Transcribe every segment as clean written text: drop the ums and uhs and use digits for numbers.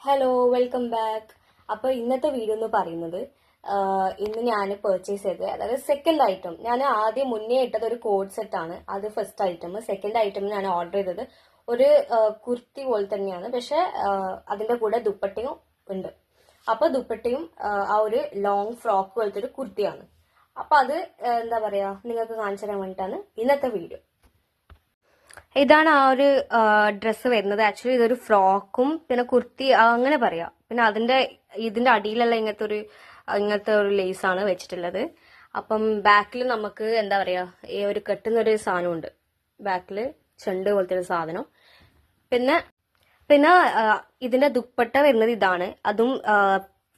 Hello welcome back. അപ്പോൾ ഇന്നത്തെ video എന്ന് പറയുന്നത് ഇന്ന് ഞാൻ പർച്ചേസ് ചെയ്തത്, അതായത് സെക്കൻഡ് ഐറ്റം. ഞാൻ ആദ്യം മുന്നേ ഇട്ടത് ഒരു കോഡ് സെറ്റ് ആണ്, അത് ഫസ്റ്റ് ഐറ്റം. സെക്കൻഡ് ഐറ്റം ഞാൻ ഓർഡർ ചെയ്തത് ഒരു കുർത്തി പോലെ തന്നെയാണ്, പക്ഷെ അതിന്റെ കൂടെ ദുപ്പട്ടയും ഉണ്ട്. അപ്പൊ ദുപ്പട്ടയും ആ ഒരു ലോങ് ഫ്രോക്ക് പോലത്തെ ഒരു കുർത്തിയാണ്. അപ്പൊ അത് എന്താ പറയാ, നിങ്ങൾക്ക് കാണിച്ചു തരാൻ വേണ്ടിയിട്ടാണ് ഇന്നത്തെ വീഡിയോ. ഇതാണ് ആ ഒരു ഡ്രസ്സ് വരുന്നത്. ആക്ച്വലി ഇതൊരു ഫ്രോക്കും പിന്നെ കുർത്തി അങ്ങനെ പറയാം. പിന്നെ ഇതിന്റെ അടിയിലുള്ള ഇങ്ങനത്തെ ഒരു ലേസ് ആണ് വെച്ചിട്ടുള്ളത്. അപ്പം ബാക്കിൽ നമുക്ക് എന്താ പറയാ, ഈ ഒരു കെട്ടുന്ന ഒരു സാധനമുണ്ട് ബാക്കിൽ, ചെണ്ട് പോലത്തെ ഒരു സാധനം. പിന്നെ പിന്നെ ഇതിന്റെ ദുപ്പട്ട വരുന്നത് ഇതാണ്. അതും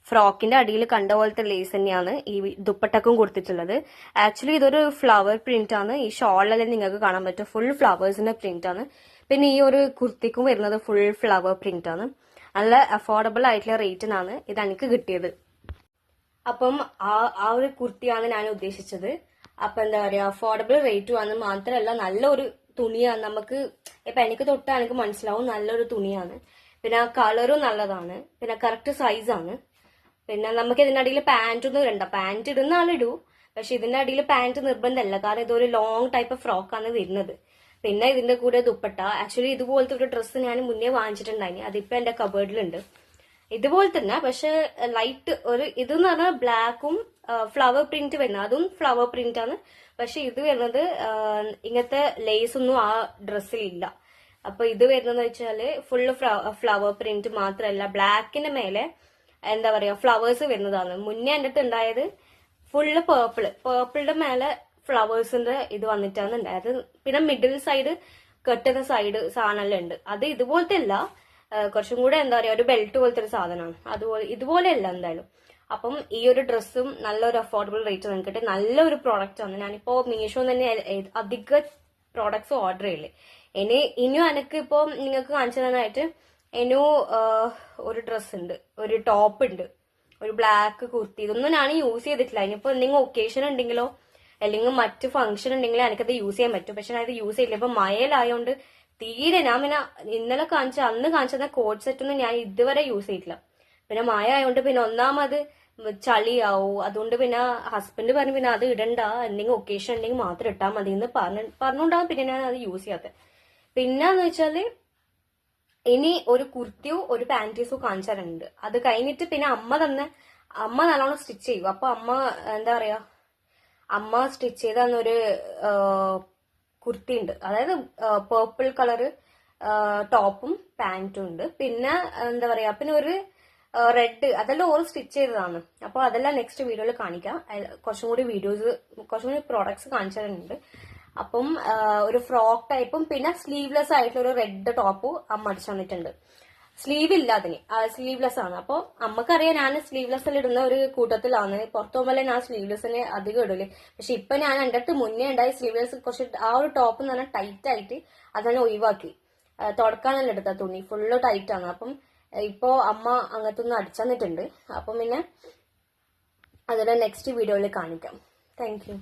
ഫ്രോക്കിന്റെ അടിയിൽ കണ്ട പോലത്തെ ലേസ് തന്നെയാണ് ഈ ദുപ്പട്ടക്കും കൊടുത്തിട്ടുള്ളത്. ആക്ച്വലി ഇതൊരു ഫ്ലവർ പ്രിന്റ് ആണ്. ഈ ഷോളിലെല്ലാം നിങ്ങൾക്ക് കാണാൻ പറ്റും, ഫുൾ ഫ്ലവേഴ്സിന്റെ പ്രിന്റ് ആണ്. പിന്നെ ഈ ഒരു കുർത്തിക്കും വരുന്നത് ഫുൾ ഫ്ലവർ പ്രിന്റ് ആണ്. നല്ല അഫോർഡബിൾ ആയിട്ടുള്ള റേറ്റിനാണ് ഇത് എനിക്ക് കിട്ടിയത്. അപ്പം ആ ഒരു കുർത്തിയാണ് ഞാൻ ഉദ്ദേശിച്ചത്. അപ്പൊ എന്താ പറയാ, അഫോർഡബിൾ റേറ്റും ആണ്, മാത്രമല്ല നല്ലൊരു തുണിയാണ്. നമുക്ക് ഇപ്പൊ എനിക്ക് തൊട്ടാ എനിക്ക് മനസ്സിലാവും നല്ലൊരു തുണിയാണ്. പിന്നെ കളറും നല്ലതാണ്, പിന്നെ കറക്റ്റ് സൈസാണ്. പിന്നെ നമുക്ക് ഇതിന്റെ അടിയിൽ പാന്റ് ഒന്നും ഇടണ്ട, പാന്റ് ഇടുന്ന ആളിടൂ, പക്ഷെ ഇതിന്റെ അടിയിൽ പാന്റ് നിർബന്ധമല്ല, കാരണം ഇതൊരു ലോങ് ടൈപ്പ് ഫ്രോക്കാണ് വരുന്നത്. പിന്നെ ഇതിന്റെ കൂടെ ദുപ്പട്ട. ആക്ച്വലി ഇതുപോലത്തെ ഒരു ഡ്രസ്സ് ഞാൻ മുന്നേ വാങ്ങിച്ചിട്ടുണ്ടായിരുന്നു, അതിപ്പോ എന്റെ കബേർഡിലുണ്ട്. ഇതുപോലെ തന്നെ, പക്ഷെ ലൈറ്റ് ഒരു ഇതെന്ന് പറഞ്ഞാൽ ബ്ലാക്കും ഫ്ലവർ പ്രിന്റ് വരുന്നത്, അതും ഫ്ലവർ പ്രിന്റ് ആണ്. പക്ഷെ ഇത് വരുന്നത് ഇങ്ങനത്തെ ലേസ് ഒന്നും ആ ഡ്രസ്സിൽ ഇല്ല. അപ്പൊ ഇത് വരുന്നതെന്ന് വെച്ചാല് ഫുള്ള് ഫ്ലവർ പ്രിന്റ് മാത്രമല്ല, ബ്ലാക്കിന്റെ മേലെ എന്താ പറയാ ഫ്ലവേഴ്സ് വരുന്നതാണ്. മുന്നേ എൻ്റെ അടുത്ത് ഉണ്ടായത് ഫുള്ള് പേർപ്പിളിന്റെ മേലെ ഫ്ലവേഴ്സിന്റെ ഇത് വന്നിട്ടാണ് ഉണ്ടായത്. പിന്നെ മിഡിൽ സൈഡ് കെട്ടുന്ന സൈഡ് സാധനമെല്ലാം ഉണ്ട്. അത് ഇതുപോലത്തെ അല്ല, കുറച്ചും കൂടെ എന്താ പറയാ ഒരു ബെൽറ്റ് പോലത്തെ ഒരു സാധനമാണ്. ഇതുപോലെയല്ല എന്തായാലും. അപ്പം ഈ ഒരു ഡ്രസ്സും നല്ലൊരു അഫോർഡബിൾ റേറ്റ് നിൽക്കട്ടെ, നല്ലൊരു പ്രോഡക്റ്റ് ആണ്. ഞാനിപ്പോ മീഷോ തന്നെ അധിക പ്രോഡക്ട്സ് ഓർഡർ ചെയ്യില്ലേ. ഇനിയും എനിക്ക് ഇപ്പൊ നിങ്ങൾക്ക് കാണിച്ചു തരാനായിട്ട് ഇനിയും ഒരു ഡ്രസ് ഉണ്ട്, ഒരു ടോപ്പ് ഉണ്ട്, ഒരു ബ്ലാക്ക് കുർത്തി. ഇതൊന്നും ഞാൻ യൂസ് ചെയ്തിട്ടില്ല. ഇനിയിപ്പോ എന്തെങ്കിലും ഒക്കേഷൻ ഉണ്ടെങ്കിലോ അല്ലെങ്കിൽ മറ്റ് ഫംഗ്ഷൻ ഉണ്ടെങ്കിലോ എനിക്കത് യൂസ് ചെയ്യാൻ പറ്റും. പക്ഷെ ഞാൻ അത് യൂസ് ചെയ്യില്ല. ഇപ്പൊ മഴയിലായോണ്ട് തീരെ ഞാൻ പിന്നെ ഇന്നലെ അന്ന് കാണിച്ചത് കോഡ് സെറ്റ് ഒന്നും ഞാൻ ഇതുവരെ യൂസ് ചെയ്തിട്ടില്ല. പിന്നെ മഴ ആയതുകൊണ്ട് പിന്നെ ഒന്നാമത് ചളിയാവും. അതുകൊണ്ട് പിന്നെ ഹസ്ബൻഡ് പറഞ്ഞു പിന്നെ അത് ഇടണ്ട, എന്തെങ്കിലും ഒക്കേഷൻ ഉണ്ടെങ്കിൽ മാത്രം ഇട്ടാൽ മതി എന്ന് പറഞ്ഞുകൊണ്ടാവും പിന്നെ ഞാൻ അത് യൂസ് ചെയ്യാത്തത്. പിന്നെന്ന് വെച്ചാല് ഇനി ഒരു കുർത്തിയോ ഒരു പാന്റീസോ കാണിച്ചാലുണ്ട്. അത് കഴിഞ്ഞിട്ട് പിന്നെ അമ്മ നല്ലോണം സ്റ്റിച്ച് ചെയ്യും. അപ്പൊ അമ്മ എന്താ പറയാ, അമ്മ സ്റ്റിച്ച് ചെയ്ത ഒരു കുർത്തി ഉണ്ട്, അതായത് പേർപ്പിൾ കളറ് ടോപ്പും പാന്റും ഉണ്ട്. പിന്നെ എന്താ പറയാ, പിന്നെ ഒരു റെഡ്, അതെല്ലാം ഓരോ സ്റ്റിച്ച് ചെയ്തതാണ്. അപ്പൊ അതെല്ലാം നെക്സ്റ്റ് വീഡിയോയിൽ കാണിക്കാം. കുറച്ചും കൂടി പ്രോഡക്ട്സ് കാണിച്ചിട്ടുണ്ട്. അപ്പം ഒരു ഫ്രോക്ക് ടൈപ്പും പിന്നെ സ്ലീവ്ലെസ് ആയിട്ടുള്ള ഒരു റെഡ് ടോപ്പും അമ്മ അടിച്ചു തന്നിട്ടുണ്ട്. സ്ലീവ് ഇല്ല അതിന്, സ്ലീവ്ലെസ് ആണ്. അപ്പൊ അമ്മക്കറിയാം ഞാൻ സ്ലീവ്ലെസ് ഇടുന്ന ഒരു കൂട്ടത്തിലാണ്. പുറത്തു പോകുമ്പോൾ ഞാൻ സ്ലീവ്ലെസ്സിന് അധികം ഇടല്. പക്ഷെ ഇപ്പൊ ഞാൻ എൻ്റെ അടുത്ത് മുന്നേ ഉണ്ടായി സ്ലീവ്ലെസ് കുറച്ച് ആ ഒരു ടോപ്പ് എന്ന് പറഞ്ഞാൽ ടൈറ്റ് ആയിട്ട് അതന്നെ ഒഴിവാക്കി. തുടക്കാനല്ല എടുത്ത തുണി ഫുള്ള് ടൈറ്റ് ആണ്. അപ്പം ഇപ്പോ അമ്മ അങ്ങനത്തെ ഒന്ന് അടിച്ചു തന്നിട്ടുണ്ട്. അപ്പം പിന്നെ അതിന്റെ നെക്സ്റ്റ് വീഡിയോയിൽ കാണിക്കാം. Thank you.